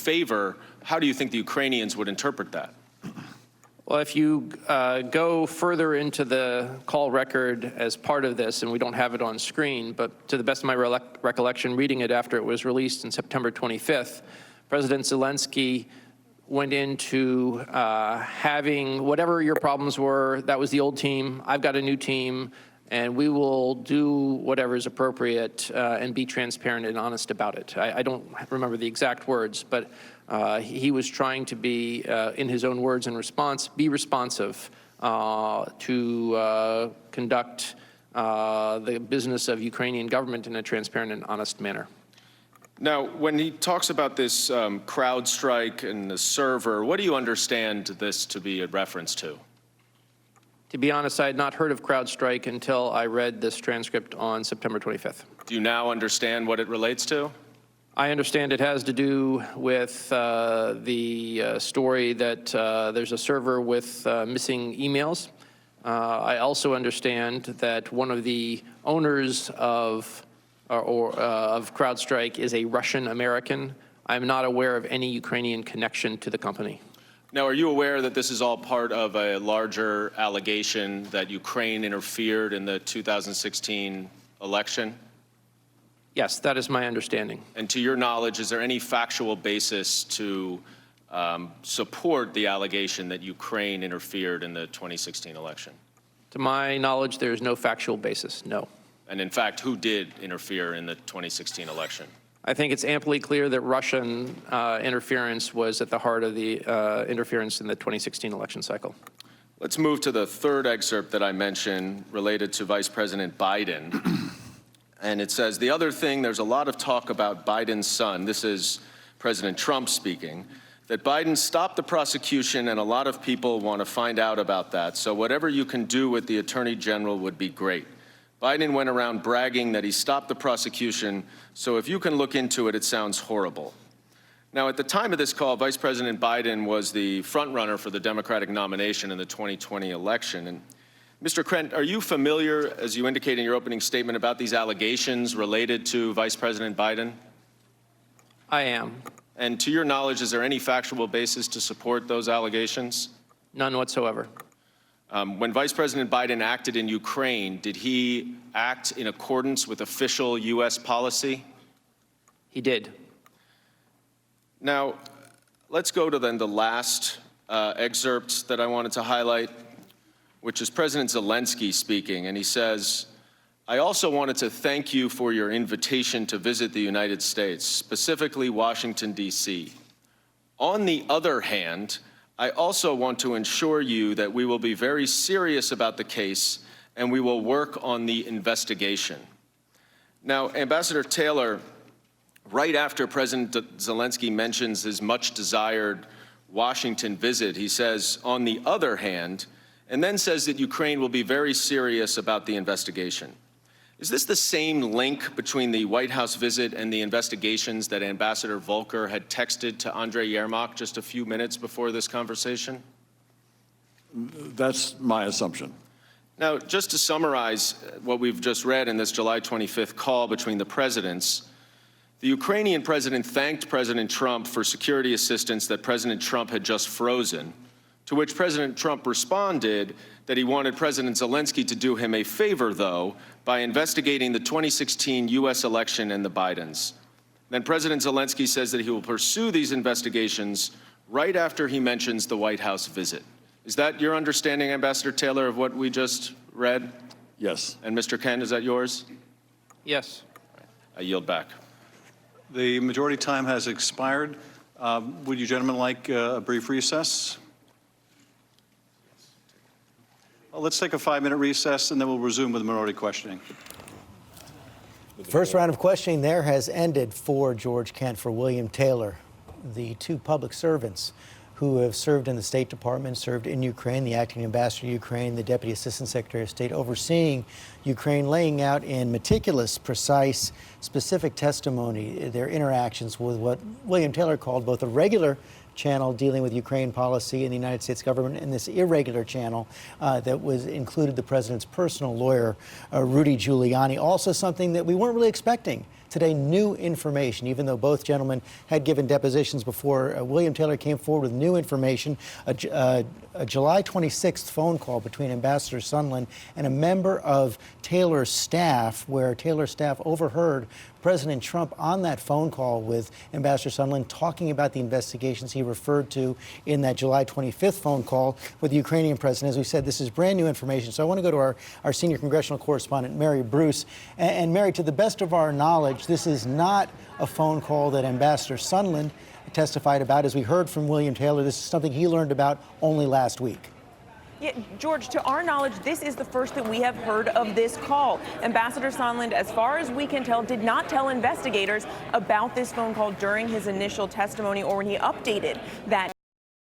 favor, how do you think the Ukrainians would interpret that? Well, if you go further into the call record as part of this, and we don't have it on screen, but to the best of my recollection, reading it after it was released on September 25th, President Zelensky went into having whatever your problems were, that was the old team, I've got a new team, and we will do whatever is appropriate and be transparent and honest about it. I don't remember the exact words, but he was trying to be, in his own words and response, be responsive to conduct the business of Ukrainian government in a transparent and honest manner. Now, when he talks about this CrowdStrike and the server, what do you understand this to be a reference to? To be honest, I had not heard of CrowdStrike until I read this transcript on September 25th. Do you now understand what it relates to? I understand it has to do with the story that there's a server with missing emails. I also understand that one of the owners of CrowdStrike is a Russian American. I'm not aware of any Ukrainian connection to the company. Now, are you aware that this is all part of a larger allegation that Ukraine interfered in the 2016 election? Yes, that is my understanding. And to your knowledge, is there any factual basis to support the allegation that Ukraine interfered in the 2016 election? To my knowledge, there is no factual basis, no. And in fact, who did interfere in the 2016 election? I think it's amply clear that Russian interference was at the heart of the interference in the 2016 election cycle. Let's move to the third excerpt that I mentioned related to Vice President Biden. And it says, the other thing, there's a lot of talk about Biden's son. This is President Trump speaking, that Biden stopped the prosecution, and a lot of people want to find out about that. So whatever you can do with the Attorney General would be great. Biden went around bragging that he stopped the prosecution, so if you can look into it, it sounds horrible. Now, at the time of this call, Vice President Biden was the frontrunner for the Democratic nomination in the 2020 election. And Mr. Krent, are you familiar, as you indicate in your opening statement, about these allegations related to Vice President Biden? I am. And to your knowledge, is there any factual basis to support those allegations? None whatsoever. When Vice President Biden acted in Ukraine, did he act in accordance with official U.S. policy? He did. Now, let's go to then the last excerpt that I wanted to highlight, which is President Zelensky speaking, and he says, I also wanted to thank you for your invitation to visit the United States, specifically Washington, D.C. On the other hand, I also want to assure you that we will be very serious about the case and we will work on the investigation. Now, Ambassador Taylor, right after President Zelensky mentions his much desired Washington visit, he says, on the other hand, and then says that Ukraine will be very serious about the investigation. Is this the same link between the White House visit and the investigations that Ambassador Volker had texted to Andrei Yermak just a few minutes before this conversation? That's my assumption. Now, just to summarize what we've just read in this July 25th call between the presidents, the Ukrainian president thanked President Trump for security assistance that President Trump had just frozen, to which President Trump responded that he wanted President Zelensky to do him a favor, though, by investigating the 2016 U.S. election and the Bidens. Then President Zelensky says that he will pursue these investigations right after he mentions the White House visit. Is that your understanding, Ambassador Taylor, of what we just read? Yes. And Mr. Ken, is that yours? Yes. I yield back. The majority time has expired. Would you gentlemen like a brief recess? Let's take a 5-minute recess, and then we'll resume with minority questioning. First round of questioning there has ended for George Kent, for William Taylor, the two public servants who have served in the State Department, served in Ukraine, the acting ambassador to Ukraine, the deputy assistant secretary of state overseeing Ukraine, laying out in meticulous, precise, specific testimony their interactions with what William Taylor called both a regular channel dealing with Ukraine policy in the United States government and this irregular channel that included the president's personal lawyer, Rudy Giuliani. Also something that we weren't really expecting today new information, even though both gentlemen had given depositions before. William Taylor came forward with new information, a July 26th phone call between Ambassador Sondland and a member of Taylor's staff, where Taylor's staff overheard President Trump on that phone call with Ambassador Sondland talking about the investigations he referred to in that July 25th phone call with the Ukrainian president. As we said, this is brand new information. So I want to go to our senior congressional correspondent, Mary Bruce. And Mary, to the best of our knowledge, this is not a phone call that Ambassador Sondland testified about. As we heard from William Taylor, this is something he learned about only last week. Yeah, George, to our knowledge, this is the first that we have heard of this call. Ambassador Sondland, as far as we can tell, did not tell investigators about this phone call during his initial testimony or when he updated that